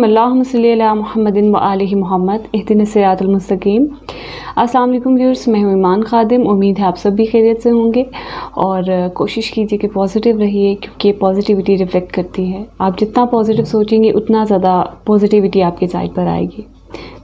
रहीम अल्लाहुम्मा सल्ली अला मुहम्मदिन व आलिहि मुहम्मद इहदिनस सिरातल मुस्तकीम। अस्सलाम वालेकुम व्यूअर्स, मैं हूँ ईमान खादिम। उम्मीद है आप सब भी खैरियत से होंगे और कोशिश कीजिए कि पॉजिटिव रहिए, क्योंकि पॉजिटिविटी रिफ्लेक्ट करती है। आप जितना पॉजिटिव सोचेंगे उतना ज़्यादा पॉजिटिविटी आपके साइड पर आएगी।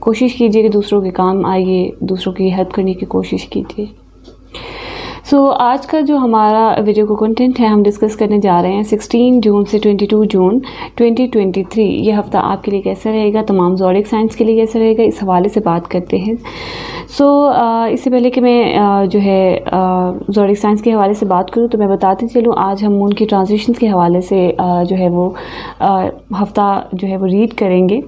कोशिश कीजिए कि दूसरों के काम आइए, दूसरों की हेल्प करने की कोशिश कीजिए। आज का जो हमारा वीडियो का कंटेंट है, हम डिस्कस करने जा रहे हैं 16 जून से 22 जून 2023 ये हफ़्ता आपके लिए कैसा रहेगा, तमाम ज़ोडिएक साइंस के लिए कैसा रहेगा, इस हवाले से बात करते हैं। इससे पहले कि मैं जो है ज़ोडिएक साइंस के हवाले से बात करूं, तो मैं बताती चलूं आज हम मून की ट्रांजिशंस के हवाले से जो है वो हफ़्ता जो है वो रीड करेंगे।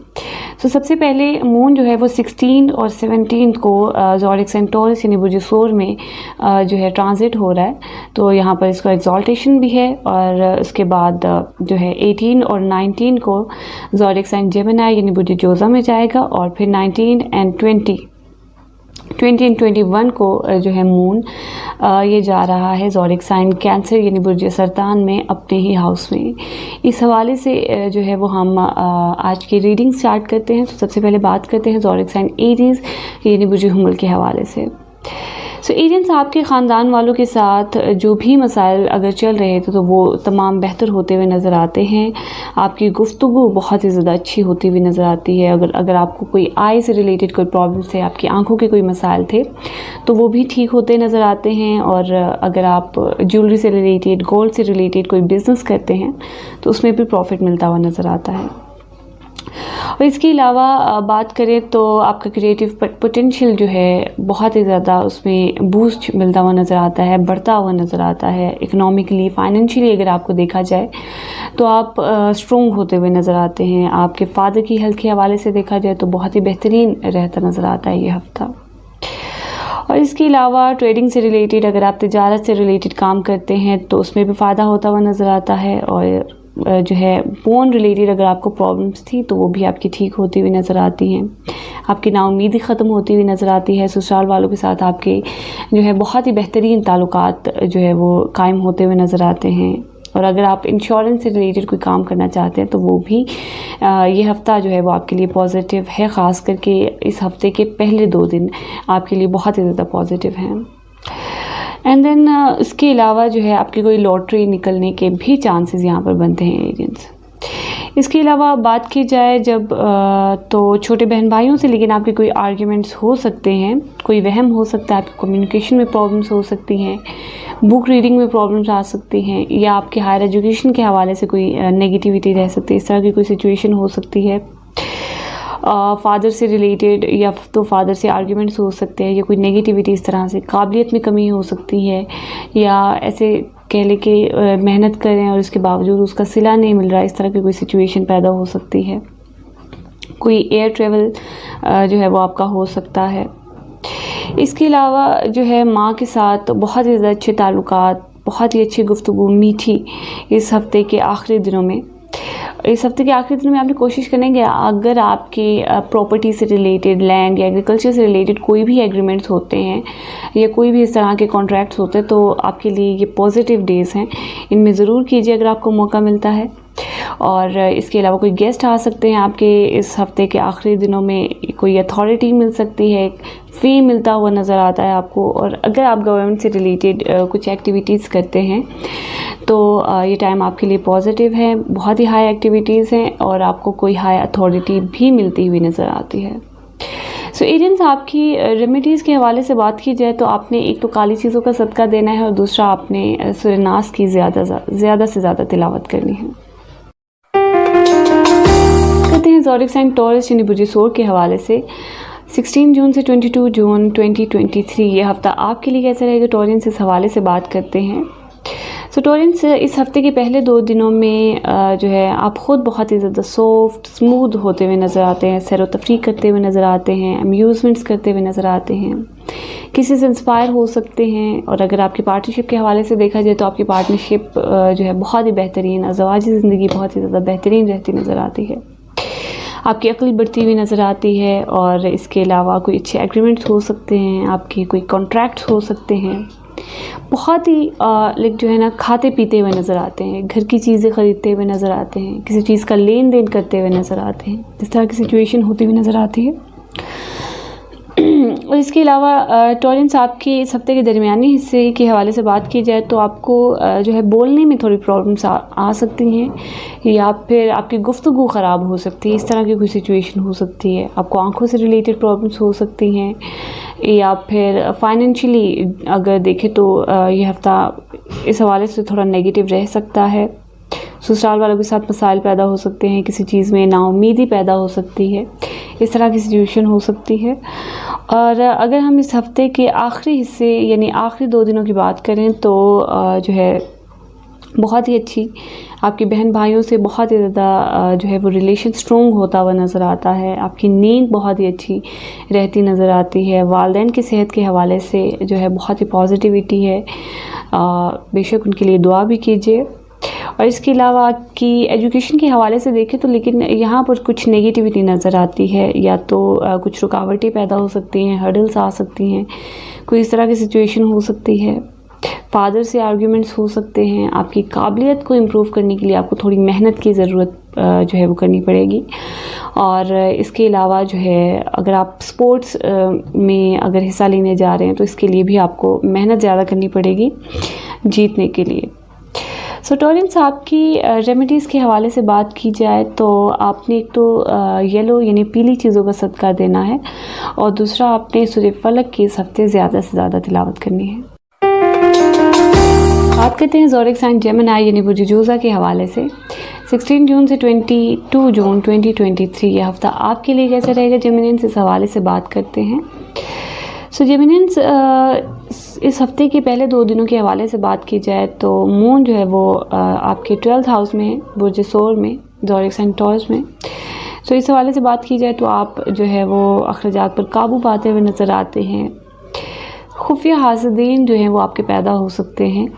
सबसे पहले मून जो है वो 16 और 17 को ज़ोडिएक साइन टॉरस यानी बुर्ज सूर में जो है ट्रांजिट हो रहा है। तो यहाँ पर इसका एक्सॉल्टेशन भी है। और उसके बाद जो है 18 और 19 को ज़ोडिएक साइन जेमिनी यानी बुर्ज जोज़ा में जाएगा। और फिर 19 एंड 20 एंड 21 को जो है मून ये जा रहा है ज़ोडिएक साइन कैंसर यानी बुर्ज सरतान में, अपने ही हाउस में। इस हवाले से जो है वो हम आज की रीडिंग स्टार्ट करते हैं। तो सबसे पहले बात करते हैं ज़ोडिएक साइन एरीज़ यानी बुर्ज हुमल के हवाले से। एरियंस, आपके ख़ानदान वालों के साथ जो भी मसाइल अगर चल रहे थे तो वो तमाम बेहतर होते हुए नज़र आते हैं। आपकी गुफ्तगू बहुत ही ज़्यादा अच्छी होती हुई नज़र आती है। अगर आपको कोई आई से रिलेटेड कोई प्रॉब्लम्स थे, आपकी आंखों के कोई मसाइल थे, तो वो भी ठीक होते नज़र आते हैं। और अगर आप ज्वेलरी से रिलेटेड, गोल्ड से रिलेटेड कोई बिज़नेस करते हैं तो उसमें भी प्रॉफिट मिलता हुआ नज़र आता है। और इसके अलावा बात करें तो आपका क्रिएटिव पोटेंशियल जो है बहुत ही ज़्यादा उसमें बूस्ट मिलता हुआ नज़र आता है, बढ़ता हुआ नज़र आता है। इकोनॉमिकली, फाइनेंशियली अगर आपको देखा जाए तो आप स्ट्रॉन्ग होते हुए नज़र आते हैं। आपके फादर की हेल्थ के हवाले से देखा जाए तो बहुत ही बेहतरीन रहता नज़र आता है ये हफ़्ता। और इसके अलावा ट्रेडिंग से रिलेटेड, अगर आप तिजारत से रिलेटेड काम करते हैं तो उसमें भी फ़ायदा होता हुआ नज़र आता है। और जो है बोन रिलेटेड अगर आपको प्रॉब्लम्स थी तो वो भी आपकी ठीक होती हुई नज़र आती हैं। आपकी नाउमीदी ख़त्म होती हुई नज़र आती है। ससुराल वालों के साथ आपके जो है बहुत ही बेहतरीन ताल्लुकात जो है वो कायम होते हुए नज़र आते हैं। और अगर आप इंश्योरेंस से रिलेटेड कोई काम करना चाहते हैं तो वो भी ये हफ़्ता जो है वो आपके लिए पॉजिटिव है। ख़ास करके इस हफ़्ते के पहले 2 दिन आपके लिए बहुत ही ज़्यादा पॉजिटिव हैं। एंड देन इसके अलावा जो है आपकी कोई लॉटरी निकलने के भी चांसेस यहाँ पर बनते हैं एरियंस। इसके अलावा बात की जाए जब तो छोटे बहन भाइयों से लेकिन आपके कोई आर्ग्यूमेंट्स हो सकते हैं, कोई वहम हो सकता है, आपकी कम्युनिकेशन में प्रॉब्लम्स हो सकती हैं, बुक रीडिंग में प्रॉब्लम्स आ सकती हैं, या आपके हायर एजुकेशन के हवाले से कोई नेगेटिविटी रह सकती है। इस तरह की कोई सिचुएशन हो सकती है। फादर से रिलेटेड या तो फादर से आर्ग्यूमेंट्स हो सकते हैं, या कोई नेगेटिविटी इस तरह से, काबिलियत में कमी हो सकती है, या ऐसे कह लें कि मेहनत करें और उसके बावजूद उसका सिला नहीं मिल रहा, इस तरह की कोई सिचुएशन पैदा हो सकती है। कोई एयर ट्रेवल जो है वो आपका हो सकता है। इसके अलावा जो है माँ के साथ बहुत ही ज़्यादा अच्छे ताल्लुकात, बहुत ही अच्छी गुफ्तगू मीठी इस हफ़्ते के आखिरी दिनों में। इस हफ्ते के आखिरी दिन में आपने कोशिश करेंगे, अगर आपके प्रॉपर्टी से रिलेटेड, लैंड या एग्रीकल्चर से रिलेटेड कोई भी एग्रीमेंट्स होते हैं या कोई भी इस तरह के कॉन्ट्रैक्ट्स होते हैं तो आपके लिए ये पॉजिटिव डेज़ हैं। इनमें ज़रूर कीजिए अगर आपको मौका मिलता है। और इसके अलावा कोई गेस्ट आ सकते हैं आपके इस हफ़्ते के आखिरी दिनों में, कोई अथॉरिटी मिल सकती है, फ़ी मिलता हुआ नज़र आता है आपको। और अगर आप गवर्नमेंट से रिलेटेड कुछ एक्टिविटीज़ करते हैं तो ये टाइम आपके लिए पॉजिटिव है। बहुत ही हाई एक्टिविटीज़ हैं और आपको कोई हाई अथॉरिटी भी मिलती हुई नज़र आती है। एरियंस, आपकी रेमेडीज़ के हवाले से बात की जाए तो आपने एक तो काली चीज़ों का सदका देना है और दूसरा आपने सूरह नास की ज़्यादा से ज़्यादा तिलावत करनी है। कहते हैं ज़ोडिएक साइन टॉरस यानी बुर्ज सूर के हवाले से 16 जून से 22 जून 2023 ये हफ़्ता आपके लिए कैसा रहेगा, टॉरेंस इस हवाले से बात करते हैं। टॉरेंस, इस हफ़्ते के पहले 2 दिनों में जो है आप ख़ुद बहुत ही ज़्यादा सॉफ्ट स्मूथ होते हुए नज़र आते हैं, सैर व तफरीक करते हुए नज़र आते हैं, अम्यूज़मेंट्स करते हुए नज़र आते हैं, किसी से इंस्पायर हो सकते हैं। और अगर आपकी पार्टनरशिप के हवाले से देखा जाए तो आपकी पार्टनरशिप जो है बहुत ही बेहतरीन, अज़वाजी ज़िंदगी बहुत ही ज़्यादा बेहतरीन रहती नज़र आती है। आपकी अक्ल बढ़ती हुई नज़र आती है। और इसके अलावा कोई अच्छे एग्रीमेंट्स हो सकते हैं, आपके कोई कॉन्ट्रैक्ट्स हो सकते हैं। बहुत ही लाइक जो है ना खाते पीते हुए नज़र आते हैं, घर की चीज़ें ख़रीदते हुए नज़र आते हैं, किसी चीज़ का लेन देन करते हुए नज़र आते हैं, इस तरह की सिचुएशन होती हुई नज़र आती है। और इसके अलावा टॉरेंस आपके इस हफ्ते के दरमियानी हिस्से के हवाले से बात की जाए तो आपको जो है बोलने में थोड़ी प्रॉब्लम्स आ सकती हैं, या फिर आपकी गुफ्तगू ख़राब हो सकती है, इस तरह की कोई सिचुएशन हो सकती है। आपको आंखों से रिलेटेड प्रॉब्लम्स हो सकती हैं, या फिर फाइनेंशियली अगर देखें तो ये हफ़्ता इस हवाले से थोड़ा नेगेटिव रह सकता है। ससुराल वालों के साथ मसाइल पैदा हो सकते हैं, किसी चीज़ में नाउम्मीदी पैदा हो सकती है, इस तरह की सिचुएशन हो सकती है। और अगर हम इस हफ़्ते के आखिरी हिस्से यानी आखिरी 2 दिनों की बात करें तो जो है बहुत ही अच्छी आपकी बहन भाइयों से बहुत ही ज़्यादा जो है वो रिलेशन स्ट्रॉन्ग होता हुआ नज़र आता है। आपकी नींद बहुत ही अच्छी रहती नज़र आती है। वालिदैन की सेहत के हवाले से जो है बहुत ही पॉजिटिविटी है, बेशक उनके लिए दुआ भी कीजिए। और इसके अलावा कि एजुकेशन के हवाले से देखें तो लेकिन यहाँ पर कुछ नेगेटिविटी नज़र आती है, या तो कुछ रुकावटें पैदा हो सकती हैं, हर्डल्स आ सकती हैं, कोई इस तरह की सिचुएशन हो सकती है। फादर से आर्ग्यूमेंट्स हो सकते हैं। आपकी काबिलियत को इम्प्रूव करने के लिए आपको थोड़ी मेहनत की ज़रूरत जो है वो करनी पड़ेगी। और इसके अलावा जो है अगर आप स्पोर्ट्स में अगर हिस्सा लेने जा रहे हैं तो इसके लिए भी आपको मेहनत ज़्यादा करनी पड़ेगी जीतने के लिए। सो टॉरेंस आपकी रेमेडीज़ के हवाले से बात की जाए तो आपने एक तो येलो यानी पीली चीज़ों का सदका देना है, और दूसरा आपने सूरह फलक की इस हफ्ते ज़्यादा से ज़्यादा तिलावत करनी है। बात करते हैं ज़ोडिएक साइन जेमिनी यानी बुर्ज जोज़ा के हवाले से। 16 जून से 22 जून 2023 ये हफ़्ता आपके लिए कैसा रहेगा जेमिनियंस, इस हवाले से बात करते हैं। सो जेमिनियंस इस हफ्ते के पहले 2 दिनों के हवाले से बात की जाए तो मून जो है वो आपके 12th हाउस में है, बुर्ज सोर में, ज़ोडिएक साइन टॉरस में। सो इस हवाले से बात की जाए तो आप जो है वो अखराजात पर काबू पाते हुए नज़र आते हैं। खुफिया हासदीन जो हैं वो आपके पैदा हो सकते हैं।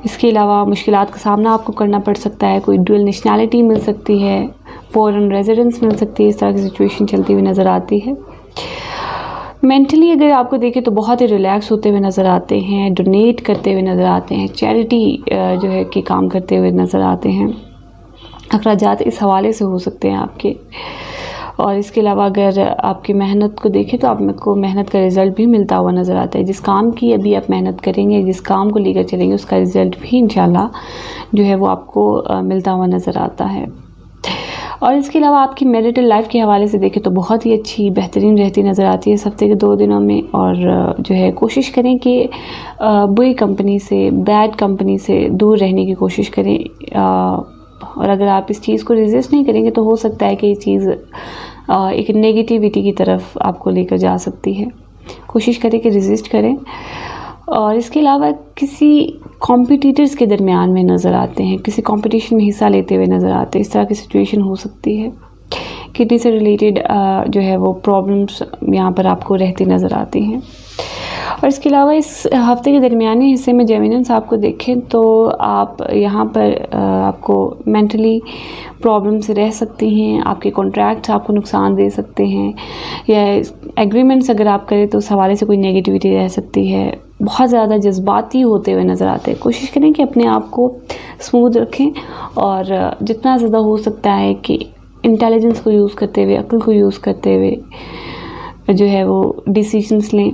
इसके अलावा मुश्किलात का सामना आपको करना पड़ सकता है, कोई डुअल नेशनैलिटी मिल सकती है, फॉरेन रेजिडेंस मिल सकती है, इस तरह की सिचुएशन चलती हुई नज़र आती है। मेंटली अगर आपको देखें तो बहुत ही रिलैक्स होते हुए नज़र आते हैं, डोनेट करते हुए नज़र आते हैं, चैरिटी जो है कि काम करते हुए नज़र आते हैं। अखराजात इस हवाले से हो सकते हैं आपके। और इसके अलावा अगर आपकी मेहनत को देखें तो आपको मेहनत का रिज़ल्ट भी मिलता हुआ नज़र आता है। जिस काम की अभी आप मेहनत करेंगे, जिस काम को लेकर चलेंगे, उसका रिज़ल्ट भी इंशाल्लाह जो है वो आपको मिलता हुआ नज़र आता है। और इसके अलावा आपकी मैरिटल लाइफ के हवाले से देखें तो बहुत ही अच्छी बेहतरीन रहती नज़र आती है इस हफ्ते के 2 दिनों में। और जो है कोशिश करें कि बुरी कंपनी से, बैड कंपनी से दूर रहने की कोशिश करें। और अगर आप इस चीज़ को रेजिस्ट नहीं करेंगे तो हो सकता है कि ये चीज़ एक नेगेटिविटी की तरफ आपको लेकर जा सकती है। कोशिश करें कि रेजिस्ट करें। और इसके अलावा किसी कॉम्पिटिटर्स के दरमियान में नज़र आते हैं, किसी कंपटीशन में हिस्सा लेते हुए नज़र आते हैं, इस तरह की सिचुएशन हो सकती है। किडनी से रिलेटेड जो है वो प्रॉब्लम्स यहाँ पर आपको रहती नज़र आती हैं। और इसके अलावा इस हफ्ते के दरमियानी हिस्से में जेमिनियंस आपको देखें तो आप यहाँ पर आपको मेंटली प्रॉब्लम्स रह सकती हैं, आपके कॉन्ट्रैक्ट्स आपको नुकसान दे सकते हैं, या एग्रीमेंट्स अगर आप करें तो उस हवाले से कोई नेगेटिविटी रह सकती है। बहुत ज़्यादा जज्बाती होते हुए नज़र आते हैं। कोशिश करें कि अपने आप को स्मूथ रखें और जितना ज़्यादा हो सकता है कि इंटेलिजेंस को यूज़ करते हुए, अक्ल को यूज़ करते हुए जो है वो डिसीजंस लें।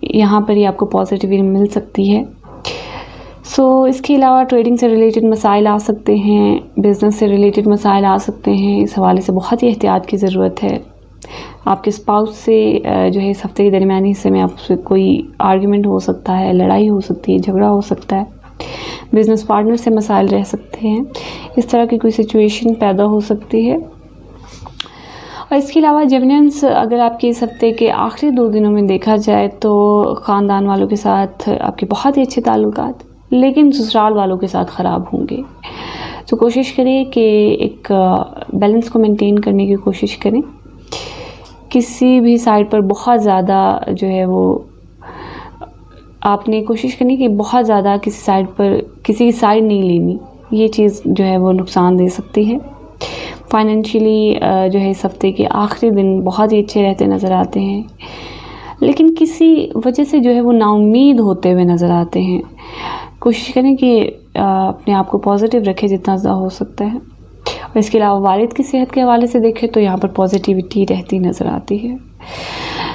यहाँ पर ही आपको पॉजिटिविटी मिल सकती है। सो इसके अलावा ट्रेडिंग से रिलेटेड मसाइल आ सकते हैं, बिज़नेस से रिलेटेड मसाइल आ सकते हैं, इस हवाले से बहुत ही एहतियात की ज़रूरत है। आपके स्पाउस से जो है इस हफ्ते के दरमियानी हिस्से में आपसे कोई आर्ग्यूमेंट हो सकता है, लड़ाई हो सकती है, झगड़ा हो सकता है, बिज़नेस पार्टनर से मसाइल रह सकते हैं, इस तरह की कोई सिचुएशन पैदा हो सकती है। और इसके अलावा जेमिनियंस अगर आपके इस हफ्ते के आखिरी 2 दिनों में देखा जाए तो ख़ानदान वालों के साथ आपके बहुत ही अच्छे ताल्लुकात, लेकिन ससुराल वालों के साथ ख़राब होंगे। तो कोशिश करें कि एक बैलेंस को मेंटेन करने की कोशिश करें। किसी भी साइड पर बहुत ज़्यादा जो है वो आपने कोशिश करनी कि बहुत ज़्यादा किसी साइड पर किसी की साइड नहीं लेनी, ये चीज़ जो है वो नुकसान दे सकती है। फाइनेंशियली जो है इस हफ्ते के आखिरी दिन बहुत ही अच्छे रहते नज़र आते हैं। लेकिन किसी वजह से जो है वो नाउम्मीद होते हुए नज़र आते हैं। कोशिश करें कि अपने आप को पॉजिटिव रखें जितना ज़्यादा हो सकता है। और इसके अलावा वालिद की सेहत के हवाले से देखें तो यहाँ पर पॉजिटिविटी रहती नज़र आती है।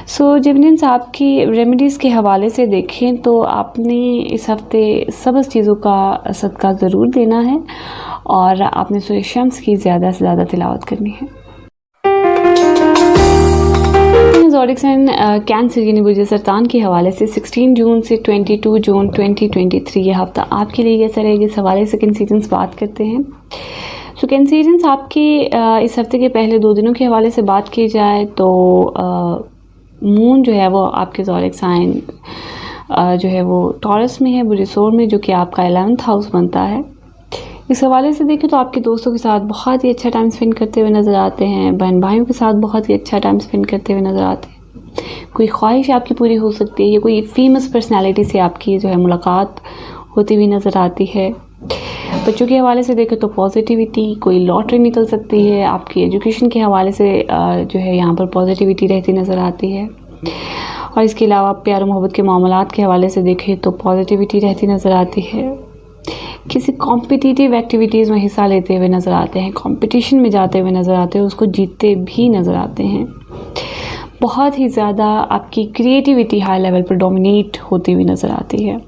सो जेमिनी साहब की रेमेडीज़ के हवाले से देखें तो आपने इस हफ़्ते सब्ज़ चीज़ों का सदका ज़रूर देना है और आपने सूरह शम्स की ज़्यादा से ज़्यादा तिलावत करनी है। ज़ोडिक साइन कैंसर यानी बुर्ज सरतान के हवाले से 16 जून से 22 जून 2023 ये हफ़्ता आपके लिए कैसा रहेगा, इस हवाले से कैंसरियंस बात करते हैं। तो कैंसरियंस आपके इस हफ़्ते के पहले 2 दिनों के हवाले से बात की जाए तो मून जो है वो आपके ज़ोडिक साइन जो है वो टॉरस में है, बुर्ज सोर में, जो कि आपका 11th हाउस बनता है। इस हवाले से देखें तो आपके दोस्तों के साथ बहुत ही अच्छा टाइम स्पेंड करते हुए नज़र आते हैं, बहन भाइयों के साथ बहुत ही अच्छा टाइम स्पेंड करते हुए नज़र आते हैं। कोई ख्वाहिश आपकी पूरी हो सकती है या कोई फेमस पर्सनालिटी से आपकी जो है मुलाकात होती हुई नज़र आती है। बच्चों के हवाले से देखें तो पॉजिटिविटी, कोई लॉटरी निकल सकती है। आपकी एजुकेशन के हवाले से जो है यहाँ पर पॉजिटिविटी रहती नज़र आती है। और इसके अलावा प्यार मोहब्बत के मामलात के हवाले से देखें तो पॉजिटिविटी रहती नज़र आती है। किसी कॉम्पिटिटिव एक्टिविटीज़ में हिस्सा लेते हुए नज़र आते हैं, कंपटीशन में जाते हुए नज़र आते हैं, उसको जीतते भी नज़र आते हैं। बहुत ही ज़्यादा आपकी क्रिएटिविटी हाई लेवल पर डोमिनेट होती हुई नज़र आती है।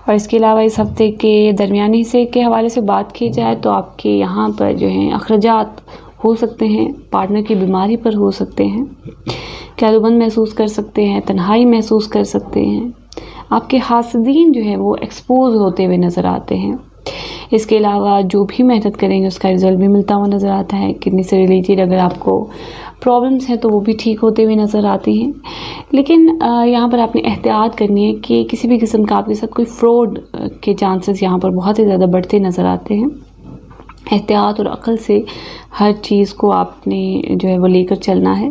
और इसके अलावा इस हफ़्ते के दरमियानी हिस्से के हवाले से बात की जाए तो आपके यहाँ पर जो हैं अखराजात हो सकते हैं, पार्टनर की बीमारी पर हो सकते हैं, कैदुबंद महसूस कर सकते हैं, तन्हाई महसूस कर सकते हैं। आपके हासदीन जो है वो एक्सपोज होते हुए नज़र आते हैं। इसके अलावा जो भी मेहनत करेंगे उसका रिज़ल्ट भी मिलता हुआ नज़र आता है। किडनी से रिलेटेड अगर आपको प्रॉब्लम्स हैं तो वो भी ठीक होते हुए नज़र आती हैं। लेकिन यहाँ पर आपने एहतियात करनी है कि किसी भी किस्म का आपके साथ कोई फ्रॉड के चांसेस यहाँ पर बहुत ही ज़्यादा बढ़ते नज़र आते हैं। एहतियात और अक्ल से हर चीज़ को आपने जो है वो लेकर चलना है।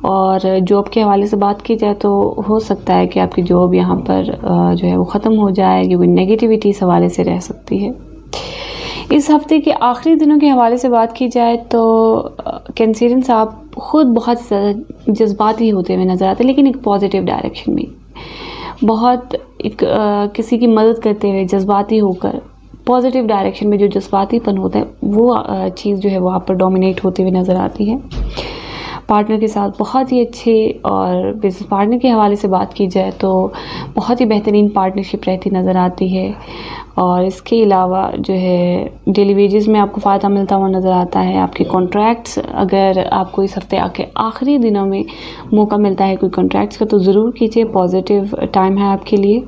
और जॉब के हवाले से बात की जाए तो हो सकता है कि आपकी जॉब यहाँ पर जो है वो ख़त्म हो जाए, क्योंकि नेगेटिविटी इस हवाले से रह सकती है। इस हफ़्ते के आखिरी दिनों के हवाले से बात की जाए तो कैंसरियन साहब ख़ुद बहुत ज़्यादा जज्बाती होते हुए नज़र आते हैं, लेकिन एक पॉजिटिव डायरेक्शन में, बहुत एक किसी की मदद करते हुए जज्बाती होकर पॉजिटिव डायरेक्शन में जो जज्बातीपन होता है वो चीज़ जो है वो आप पर डोमिनेट होती हुई नज़र आती है। पार्टनर के साथ बहुत ही अच्छे, और बिज़नेस पार्टनर के हवाले से बात की जाए तो बहुत ही बेहतरीन पार्टनरशिप रहती नज़र आती है। और इसके अलावा जो है डेली वेजेस में आपको फ़ायदा मिलता हुआ नज़र आता है। आपके कॉन्ट्रैक्ट्स, अगर आपको इस हफ़्ते के आखिरी दिनों में मौका मिलता है कोई कॉन्ट्रैक्ट्स का तो ज़रूर कीजिए, पॉजिटिव टाइम है आपके लिए।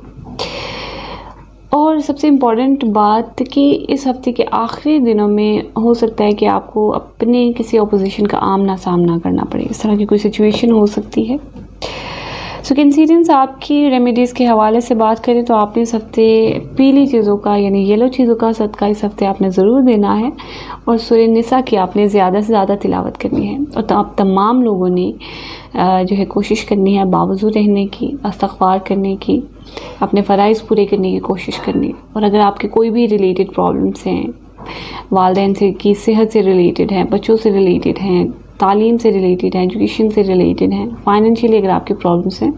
और सबसे इम्पॉर्टेंट बात कि इस हफ़्ते के आखिरी दिनों में हो सकता है कि आपको अपने किसी अपोजिशन का आमना सामना करना पड़े, इस तरह की कोई सिचुएशन हो सकती है। सो कैंसरियंस आपकी रेमेडीज़ के हवाले से बात करें तो आपने इस हफ़्ते पीली चीज़ों का यानी येलो चीज़ों का सदका इस हफ़्ते आपने ज़रूर देना है। और सूरह निसा की आपने ज़्यादा से ज़्यादा तिलावत करनी है। और तो आप तमाम लोगों ने जो है कोशिश करनी है बावजू रहने की, इस्तिग़फ़ार करने की, अपने फ़राइज़ पूरे करने की कोशिश करनी है। और अगर आपके कोई भी रिलेटेड प्रॉब्लम्स हैं, वालिदैन से की सेहत से रिलेटेड हैं, बच्चों से रिलेटेड हैं, तालीम से रिलेटेड हैं, एजुकेशन से रिलेटेड हैं, फाइनेंशियली अगर आपकी प्रॉब्लम्स हैं,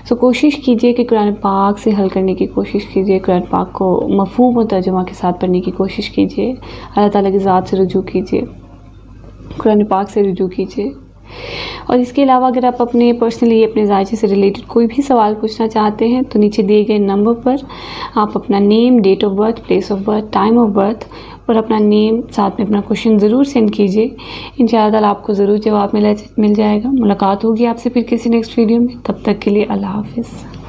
तो कोशिश कीजिए कि कुरान पाक से हल करने की कोशिश कीजिए। कुरान पाक को मफ़हूम और तर्जुमा के साथ पढ़ने की कोशिश कीजिए। अल्लाह ताला की ज़ात से रुजू कीजिए, कुरान पाक से रुजू कीजिए। और इसके अलावा अगर आप अपने पर्सनली अपने ज़ायचे से रिलेटेड कोई भी सवाल पूछना चाहते हैं तो नीचे दिए गए नंबर पर आप अपना name, date of birth, place of birth, time of birth और अपना नेम साथ में अपना क्वेश्चन ज़रूर सेंड कीजिए। इंशाअल्लाह आपको ज़रूर जवाब मिल जाएगा। मुलाकात होगी आपसे फिर किसी नेक्स्ट वीडियो में। तब तक के लिए अल्लाह हाफ़िज़।